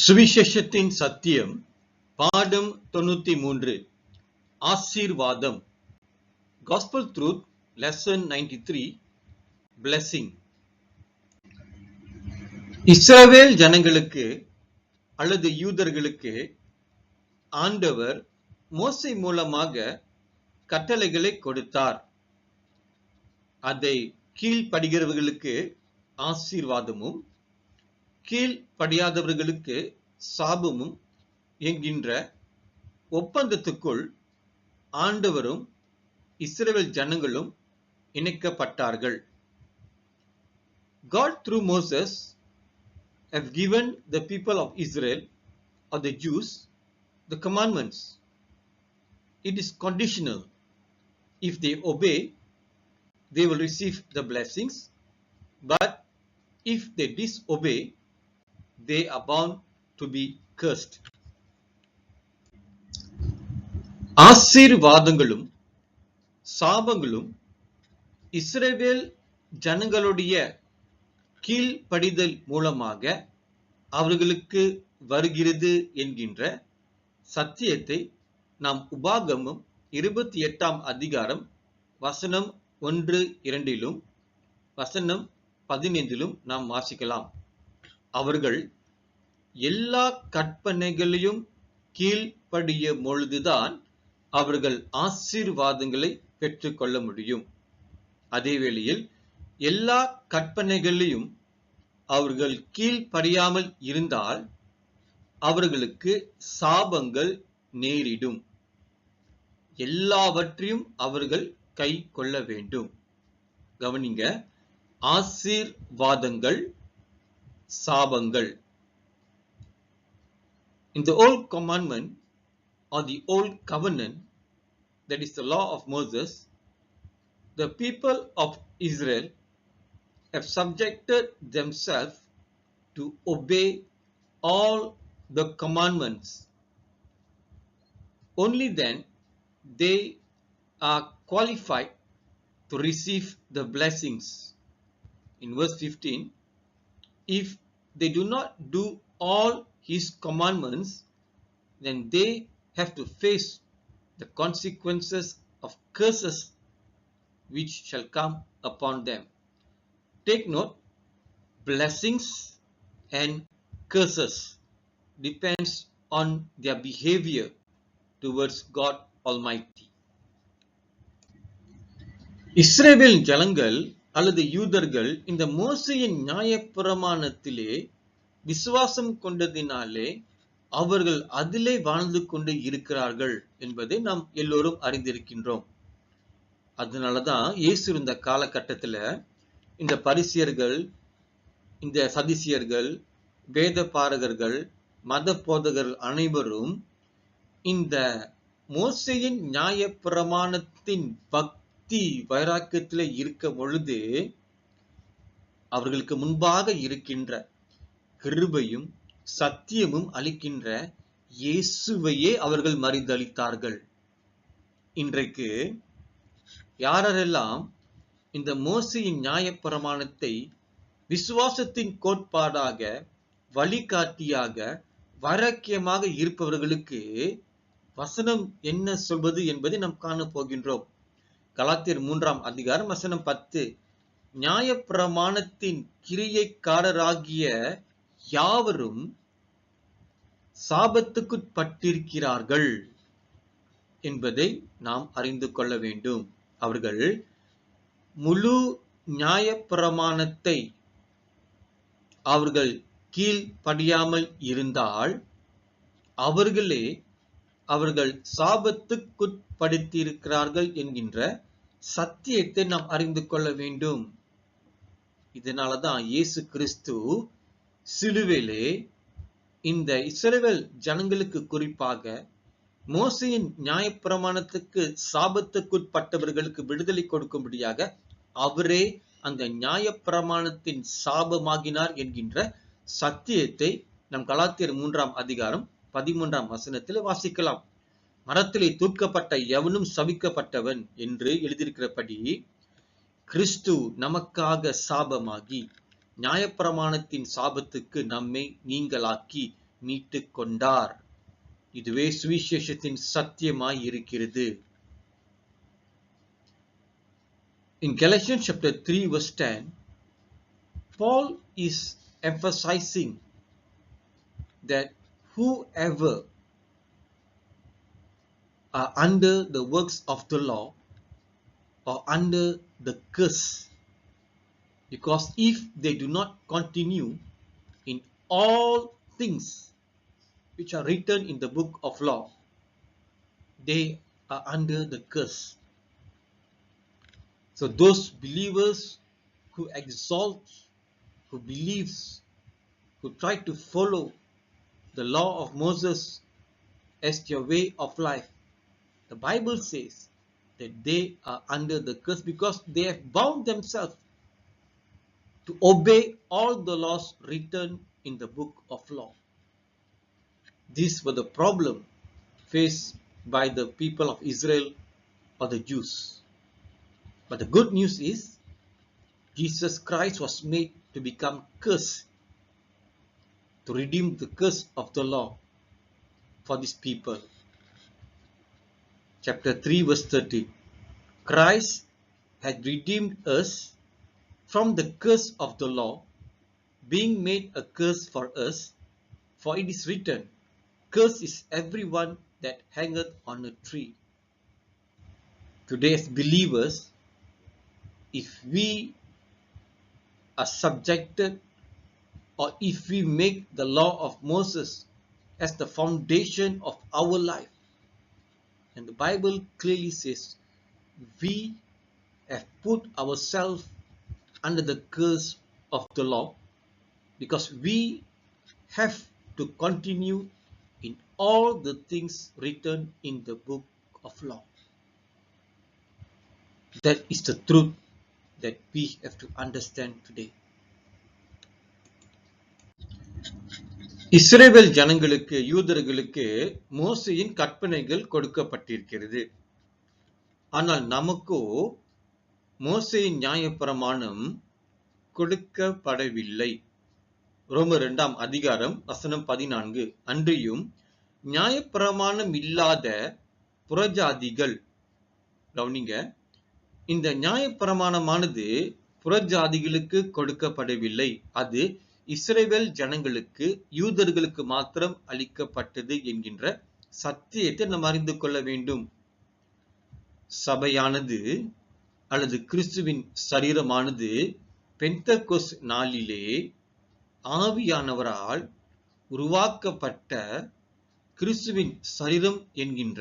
சுவிசேஷத்தின் சத்தியம் பாடம் 93 ஆசீர்வாதம். Gospel Truth Lesson 93 Blessing. இஸ்ரவேல் ஜனங்களுக்கு அல்லது யூதர்களுக்கு ஆண்டவர் மோசே மூலமாக கட்டளைகளை கொடுத்தார். அதை கீழ்ப்படுகிறவர்களுக்கு ஆசீர்வாதமும் கீழ்ப்படியாதவர்களுக்கு சாபமும் என்கின்ற ஒப்பந்தத்துக்குள் ஆண்டவரும் இஸ்ரவேல் ஜனங்களும் இணைக்கப்பட்டார்கள். God through Moses have given the people of Israel or the Jews the commandments. It is conditional. If they obey, they will receive the blessings, but if they disobey, they are bound to be cursed. ஆசீர்வாதங்களும் சாபங்களும் இஸ்ரவேல் ஜனங்களுடைய கீழ்ப்படிதல் மூலமாக அவர்களுக்கு வருகிறது என்கின்ற சத்தியத்தை நாம் உபாகமம் 28ஆம் அதிகாரம் வசனம் 1-2 வசனம் 15 நாம் வாசிக்கலாம். அவர்கள் எல்லா கற்பனைகளையும் கீழ்ப்படிய பொழுதுதான் அவர்கள் ஆசீர்வாதங்களை பெற்றுக்கொள்ள முடியும். அதே வேளையில் எல்லா கற்பனைகளையும் அவர்கள் கீழ்ப்படியாமல் இருந்தால் அவர்களுக்கு சாபங்கள் நேரிடும். எல்லாவற்றையும் அவர்கள் கை கொள்ள வேண்டும். கவனிங்க, ஆசீர்வாதங்கள் சாபங்கள். In the old commandment or the old covenant, that is the law of Moses, the people of Israel have subjected themselves to obey all the commandments. Only then they are qualified to receive the blessings. In verse 15, if they do not do all his commandments, then they have to face the consequences of curses which shall come upon them. Take note, blessings and curses depends on their behavior towards God Almighty. இஸ்ரவேல் ஜனங்கள் அல்லது யூதர்கள் இந்த மோசேயின் நியாயப்பிரமாணத்திலே விசுவாசம் கொண்டதினாலே அவர்கள் அதிலே வாழ்ந்து கொண்டு இருக்கிறார்கள் என்பதை நாம் எல்லோரும் அறிந்திருக்கின்றோம். அதனாலதான் இயேசு இருந்த காலகட்டத்தில் இந்த பரிசேயர்கள், இந்த சதுசேயர்கள், வேத பாரகர்கள், மத போதகர்கள் அனைவரும் இந்த மோசேயின் நியாயப்பிரமாணத்தின் பக்தி வைராக்கியத்தில் இருக்க பொழுது அவர்களுக்கு முன்பாக இருக்கின்ற கிருபையும் சத்தியமும் அளிக்கின்ற இயேசுவையே அவர்கள் மறுதலித்தார்கள். இன்றைக்கு யாரெல்லாம் இந்த மோசேயின் நியாயப்பிரமாணத்தை விசுவாசத்தின் கோட்பாடாக, வழிகாட்டியாக, வைராக்கியமாக இருப்பவர்களுக்கு வசனம் என்ன சொல்வது என்பதை நாம் காண போகின்றோம். கலாத்தியர் 3ஆம் அதிகாரம் வசனம் 10, நியாயப்பிரமாணத்தின் கிரியைக்காரராகிய யாவரும் சாபத்துக்குட்பட்டிருக்கிறார்கள் என்பதை நாம் அறிந்து கொள்ள வேண்டும். அவர்கள் முழு நியாயப்பிரமாணத்தை அவர்கள் கீழ்ப்படியாமல் இருந்தால் அவர்களே அவர்கள் சாபத்துக்குட்படுத்தியிருக்கிறார்கள் என்கின்ற சத்தியத்தை நாம் அறிந்து கொள்ள வேண்டும். இதனாலதான் இயேசு கிறிஸ்து சிலுவையிலே இந்த இஸ்ரவேல் ஜனங்களுக்கு, குறிப்பாக மோசேயின் நியாயப்பிரமாணத்துக்கு சாபத்துக்குட்பட்டவர்களுக்கு விடுதலை கொடுக்கும்படியாக அவரே அந்த நியாயப்பிரமாணத்தின் சாபமாகினார் என்கின்ற சத்தியத்தை நம் கலாத்தியர் 3ஆம் அதிகாரம் 13ஆம் வசனத்தில் வாசிக்கலாம். மரத்திலே தூக்கப்பட்ட எவனும் சபிக்கப்பட்டவன் என்று எழுதியிருக்கிறபடி கிறிஸ்து நமக்காக சாபமாகி நியாயப்பிரமாணத்தின் சாபத்துக்கு நம்மை நீங்களாக்கி மீட்டுக் கொண்டார். இதுவே சுவிசேஷத்தின் சத்தியமாய் இருக்கிறது. In Galatians chapter 3 verse 10, Paul is emphasizing that whoever are under the works of the law or under the curse, because if they do not continue in all things which are written in the book of law, they are under the curse. So those believers who exalt, who believes, who try to follow the law of Moses as their way of life, the Bible says that they are under the curse because they have bound themselves to obey all the laws written in the book of law. These were the problem faced by the people of Israel or the Jews. But the good news is Jesus Christ was made to become curse, to redeem the curse of the law for these people. Chapter 3 verse 30. Christ had redeemed us from the curse of the law, being made a curse for us, for it is written, cursed is everyone that hangeth on a tree. Today as believers, if we are subjected or if we make the law of Moses as the foundation of our life, and the Bible clearly says we have put ourselves under the curse of the law because we have to continue in all the things written in the book of law. That is the truth that we have to understand today. இஸ்ரவேல் ஜனங்களுக்கு, யூதர்களுக்கு மோசேயின் கற்பனைகள் கொடுக்கப்பட்டிருக்கிறது. ஆனால் நமக்கோ மோசேயின் நியாயப்பிரமாணம் கொடுக்கப்படவில்லை. ரோமர் 2 அதிகாரம் வசனம் 14. அன்றியும் நியாயப்பிரமாணம் இல்லாத புறஜாதிகள், கவனிங்க, இந்த நியாயப்பிரமாணமானது புறஜாதிகளுக்கு கொடுக்கப்படவில்லை. அது இஸ்ரவேல் ஜனங்களுக்கு, யூதர்களுக்கு மாத்திரம் அளிக்கப்பட்டது என்கின்ற சத்தியத்தை நாம் அறிந்து கொள்ள வேண்டும். சபையானது அல்லது கிறிஸ்துவின் சரீரமானது பெந்தெகோஸ்து நாளிலே ஆவியானவரால் உருவாக்கப்பட்ட கிறிஸ்துவின் சரீரம் என்கின்ற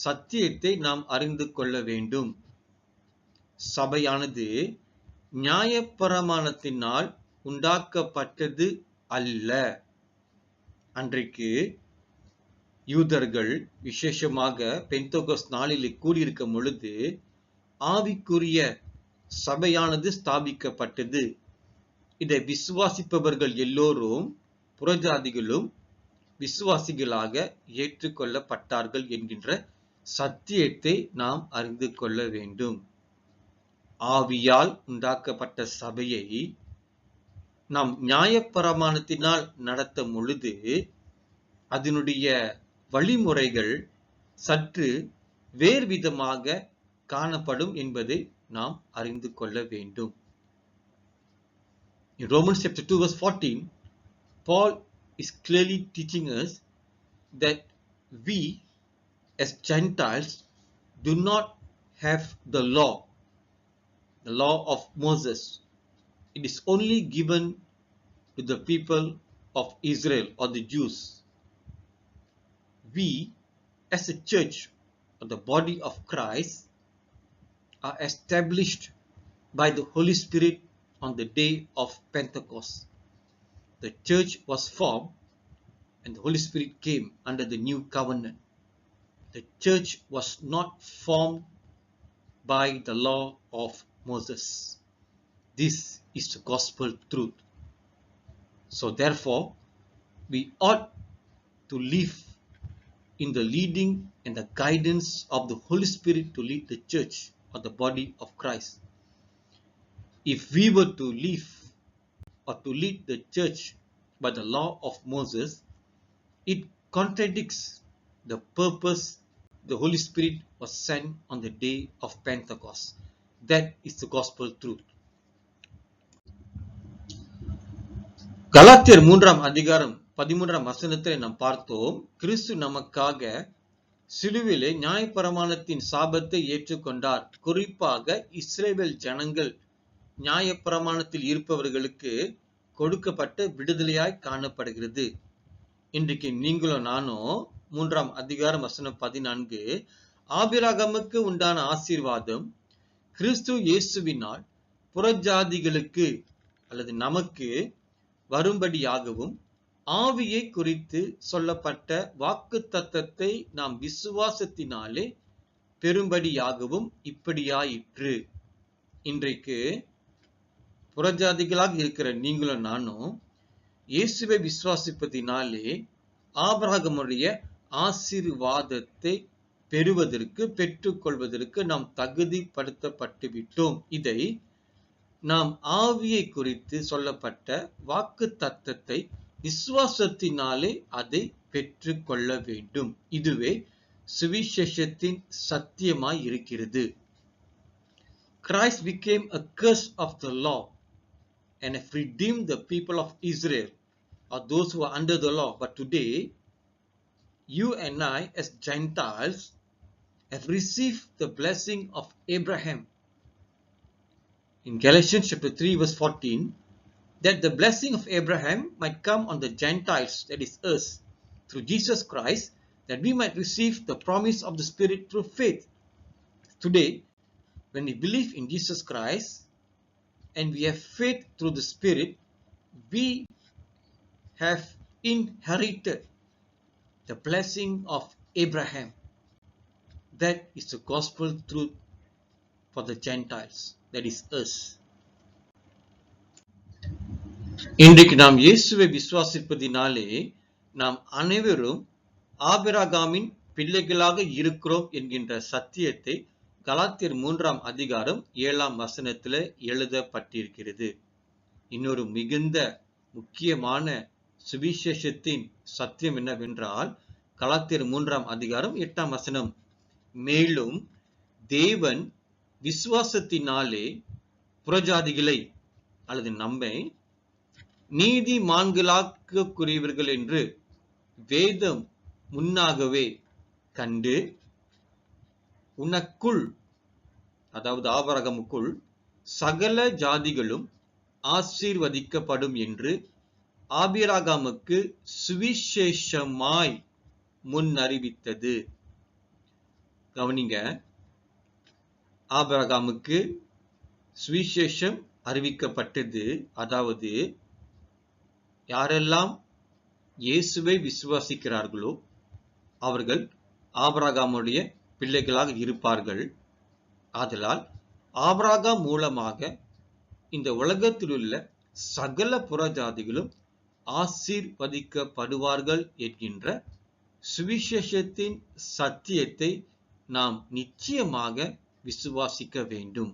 சத்தியத்தை நாம் அறிந்து கொள்ள வேண்டும். சபையானது நியாயப்பிரமாணத்தினால் உண்டாக்கப்பட்டது அல்ல. அன்றைக்கு யூதர்கள் விசேஷமாக பெந்தெகோஸ்து நாளிலே கூடியிருக்கும் பொழுது ஆவிக்குரிய சபையானது ஸ்தாபிக்கப்பட்டது. இதை விசுவாசிப்பவர்கள் எல்லோரும் புறஜாதிகளும் விசுவாசிகளாக ஏற்றுக்கொள்ளப்பட்டார்கள் என்கின்ற சத்தியத்தை நாம் அறிந்து கொள்ள வேண்டும். ஆவியால் உண்டாக்கப்பட்ட சபையை நாம் நியாயப்பிரமாணத்தினால் நடத்தும் பொழுது அதனுடைய வழிமுறைகள் சற்று வேறு விதமாக காணப்படும் என்பதை நாம் அறிந்து கொள்ள வேண்டும். In Romans chapter 2 verse 14, Paul is clearly teaching us that we as Gentiles do not have the law of Moses. It is only given to the people of Israel or the Jews. We as a church or the body of Christ are established by the Holy Spirit on the day of Pentecost. The church was formed and the Holy Spirit came under the new covenant. The church was not formed by the law of Moses. This is the gospel truth. So therefore, we ought to live in the leading and the guidance of the Holy Spirit to lead the church or the body of Christ. If we were to live or to lead the church by the law of Moses, it contradicts the purpose the Holy Spirit was sent on the day of Pentecost. That is the gospel truth. கலாத்தியர் 3 அதிகாரம் 13 நாம் பார்த்தோம், கிறிஸ்து நமக்காக சிலுவிலே நியாயப்பிரமாணத்தின் சாபத்தை ஏற்றுக்கொண்டார். குறிப்பாக இஸ்ரவேல் ஜனங்கள் நியாயப்பிரமாணத்தில் இருப்பவர்களுக்கு கொடுக்கப்பட்ட விடுதலையாய் காணப்படுகிறது. இன்றைக்கு நீங்களும் நானும் 3 அதிகாரம் வசனம் 14, ஆபிரகாமுக்கு உண்டான ஆசீர்வாதம் கிறிஸ்து இயேசுவினால் புறஜாதிகளுக்கு அல்லது நமக்கு வரும்படியாகவும் ஆவியை குறித்து சொல்லப்பட்ட வாக்குத்தத்தத்தை நாம் விசுவாசத்தினாலே பெறும்படியாகவும் இப்படியாயிற்று. இன்றைக்கு புறஜாதிகளாக இருக்கிற நீங்களும் நானும் இயேசுவை விசுவாசிப்பதினாலே ஆபிரகாமுடைய ஆசீர்வாதத்தை பெற்றுக்கொள்வதற்கு நாம் தகுதிப்படுத்தப்பட்டு விட்டோம். இதை நாம் ஆவியை குறித்து சொல்லப்பட்ட வாக்கு தத்தத்தை விசுவாசத்தினாலே அதை பெற்றுக்கொள்ள வேண்டும். இதுவே சுவிசேஷத்தின் சத்தியமாய் இருக்கிறது. Christ became a curse of the law and have redeemed the people of Israel, or those who are under the law. But today, you and I as Gentiles have received the blessing of Abraham. In Galatians chapter 3 verse 14, that the blessing of Abraham might come on the Gentiles, that is us, through Jesus Christ, that we might receive the promise of the Spirit through faith. Today, when we believe in Jesus Christ and we have faith through the Spirit, we have inherited the blessing of Abraham. That is the gospel truth for the Gentiles, that is us. இன்றைக்கு நாம் இயேசுவை விசுவாசிப்பதினாலே நாம் அனைவரும் ஆபிரகாமின் பிள்ளைகளாக இருக்கிறோம் என்கின்ற சத்தியத்தை கலாத்தியர் 3 அதிகாரம் 7 எழுதப்பட்டிருக்கிறது. இன்னொரு மிகுந்த முக்கியமான சுவிசேஷத்தின் சத்தியம் என்னவென்றால் கலாத்தியர் 3 அதிகாரம் 8 மேலும் தேவன் விசுவாசத்தினாலே புறஜாதிகளை அல்லது நம்மை நீதிமான்களாக்கக்கூடியவர்கள் என்று வேதம் முன்னாகவே கண்டு உனக்குள், அதாவது ஆபிரகாமுக்குள் சகல ஜாதிகளும் ஆசீர்வதிக்கப்படும் என்று ஆபிரகாமுக்கு சுவிசேஷமாய் முன்னறிவித்தது. கவனிங்க, ஆபிரகாமுக்கு சுவிசேஷம் அறிவிக்கப்பட்டது. அதாவது யாரெல்லாம் இயேசுவை விசுவாசிக்கிறார்களோ அவர்கள் ஆபிரகாமுடைய பிள்ளைகளாக இருப்பார்கள். ஆதலால் ஆபிரகாம் மூலமாக இந்த உலகத்தில் உள்ள சகல புறஜாதிகளும் ஆசீர்வதிக்கப்படுவார்கள் என்கின்ற சுவிசேஷத்தின் சத்தியத்தை நாம் நிச்சயமாக விசுவாசிக்க வேண்டும்.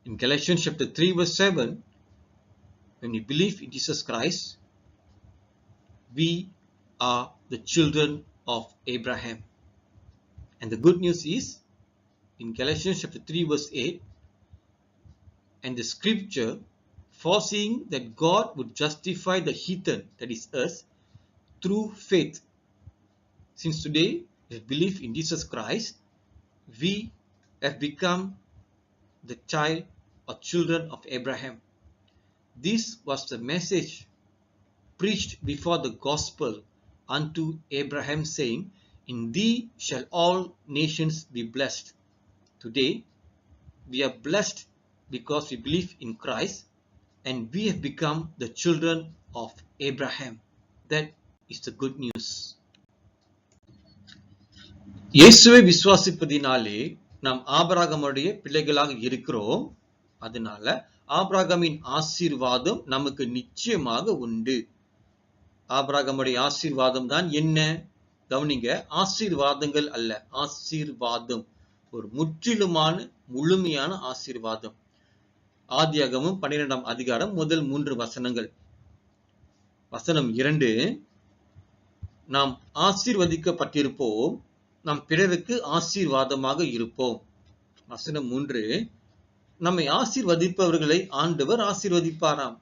In Galatians chapter 3 verse 7, when we believe in Jesus Christ, we are the children of Abraham. And the good news is, in Galatians chapter 3 verse 8, and the scripture foreseeing that God would justify the heathen, that is us, through faith. Since today we believe in Jesus Christ, we have become the child or children of Abraham. This was the message preached before the gospel unto Abraham, saying, in thee shall all nations be blessed. Today we are blessed because we believe in Christ and we have become the children of Abraham. That is the good news. இயேசுவை விசுவாசிப்பதினாலே நாம் ஆபிரகாமுடைய பிள்ளைகளாக இருக்கிறோம். அதனால ஆபிரகாமின் ஆசீர்வாதம் நமக்கு நிச்சயமாக உண்டு. ஆபிரகாமுடைய ஆசீர்வாதம் தான் என்ன? கவனிங்க, ஆசீர்வாதங்கள் அல்ல, ஆசீர்வாதம், ஒரு முற்றிலுமான முழுமையான ஆசீர்வாதம். ஆதியாகமம் 12 அதிகாரம் முதல் 3 வசனங்கள். வசனம் 2, நாம் ஆசீர்வதிக்கப்பட்டிருப்போம், நாம் பிறருக்கு ஆசீர்வாதமாக இருப்போம். வசனம் 3, நம்மை ஆசீர்வதிப்பவர்களை ஆண்டவர் ஆசீர்வதிப்பாராம்.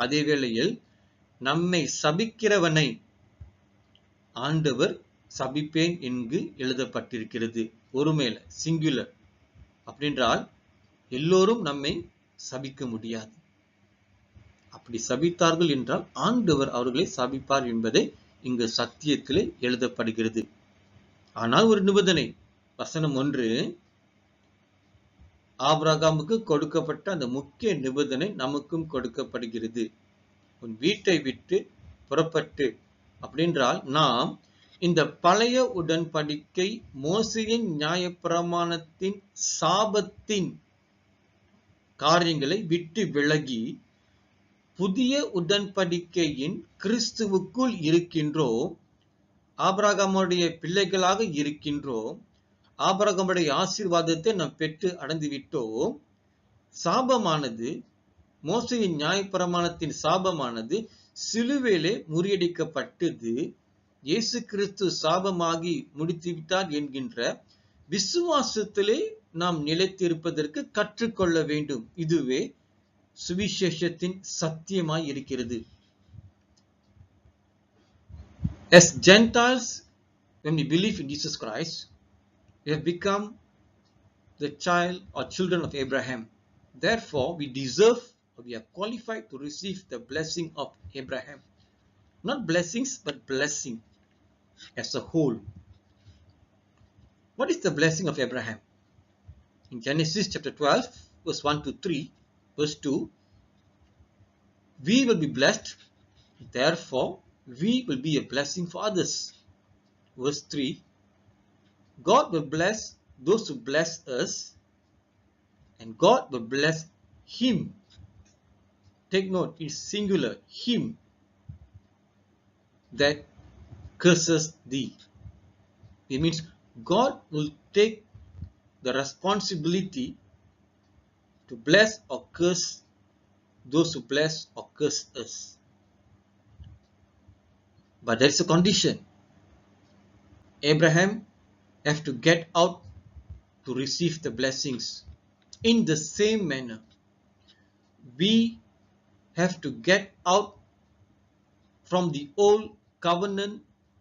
அதே வேளையில் நம்மை சபிக்கிறவனை ஆண்டவர் சபிப்பேன் என்று எழுதப்பட்டிருக்கிறது. ஒருமையில, சிங்குலர். அப்படின்றால் எல்லோரும் நம்மை சபிக்க முடியாது. அப்படி சபித்தார்கள் என்றால் ஆண்டவர் அவர்களை சபிப்பார் என்பதை இங்கு சத்தியத்திலே எழுதப்படுகிறது. ஆனால் ஒரு நிபந்தனை. வசனம் 1, ஆபிரகாமுக்கு கொடுக்கப்பட்ட அந்த முக்கிய நிபந்தனை நமக்கும் கொடுக்கப்படுகிறது. உன் வீட்டை விட்டு புறப்பட்டு, அப்படின்றால் நாம் இந்த பழைய உடன்படிக்கை மோசேயின் நியாயப்பிரமாணத்தின் சாபத்தின் காரியங்களை விட்டு விலகி புதிய உடன்படிக்கையின் கிறிஸ்துவுக்குள் இருக்கின்றோம். ஆபிரகாமுடைய பிள்ளைகளாக இருக்கின்றோம். ஆபிரகாமுடைய ஆசீர்வாதத்தை நாம் பெற்று அடைந்து விட்டோம். சாபமானது, மோசேயின் நியாயப்பிரமாணத்தின் சாபமானது சிலுவையிலே முறியடிக்கப்பட்டது. இயேசு கிறிஸ்து சாபமாகி முடித்து விட்டார் என்கின்ற விசுவாசத்திலே நாம் நிலைத்திருப்பதற்கு கற்றுக்கொள்ள வேண்டும். இதுவே சுவிசேஷத்தின் சத்தியமாய் இருக்கிறது. As Gentiles, when we believe in Jesus Christ, we have become the child or children of Abraham. Therefore, we deserve, or we are qualified to receive the blessing of Abraham. Not blessings, but blessing as a whole. What is the blessing of Abraham? In Genesis chapter 12, verse 1 to 3, verse 2, we will be blessed, therefore we will be a blessing for others. Verse 3, God will bless those who bless us, and God will bless him. Take note, it's singular, him that curses thee. It means God will take the responsibility to bless or curse those who bless or curse us. But there is a condition. Abraham have to get out to receive the blessings. In the same manner, we have to get out from the old covenant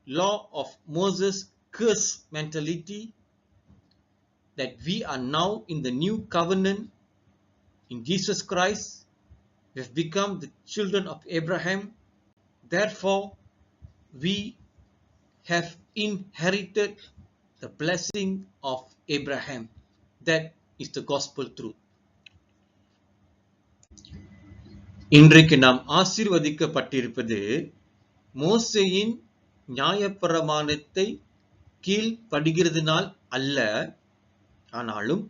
law of Moses curse mentality, that we are now in the new covenant in Jesus Christ. We have become the children of Abraham. Therefore, we have inherited the blessing of Abraham. That is the gospel truth. இன்றைக்கு நாம் ஆசீர்வதிக்கப்பட்டிருப்பது மோசேயின் நியாயப்பிரமாணத்தை கீழ்ப்படுகிறதுனால் அல்ல, ஆனாலும்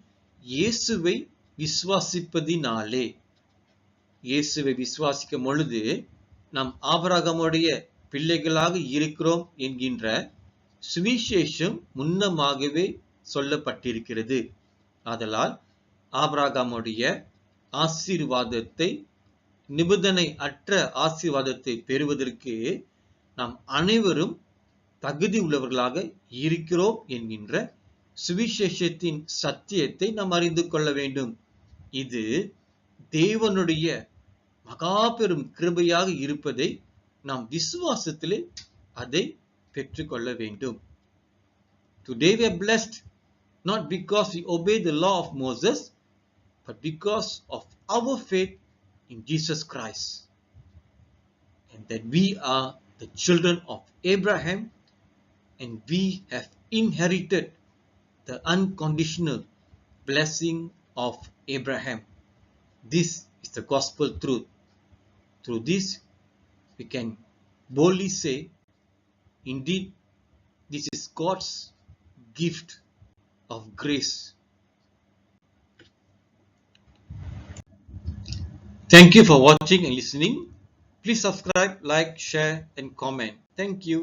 இயேசுவை விசுவாசிப்பதினாலே. இயேசுவை விசுவாசிக்கும் பொழுது நாம் ஆபிரகாமுடைய பிள்ளைகளாக இருக்கிறோம் என்கின்ற சுவிசேஷம் முன்னமாகவே சொல்லப்பட்டிருக்கிறது. ஆதலால் ஆபிரகாமுடைய ஆசீர்வாதத்தை, நிபந்தனை அற்ற ஆசீர்வாதத்தை பெறுவதற்கு நாம் அனைவரும் தகுதி உள்ளவர்களாக இருக்கிறோம் என்கின்ற சுவிசேஷத்தின் சத்தியத்தை நாம் அறிந்து கொள்ள வேண்டும். இது தேவனுடைய மகா பெரும் கிருபையாக இருப்பதை நாம் விசுவாசத்திலே அதை பெற்றுக்கொள்ள வேண்டும். Today we are blessed not because we obey the law of Moses, but because of our faith in Jesus Christ, and that we are the children of Abraham, and we have inherited the unconditional blessing of Abraham. This is the gospel truth. Through this, we can boldly say, indeed, this is God's gift of grace. Thank you for watching and listening. Please subscribe, like, share, and comment. Thank you.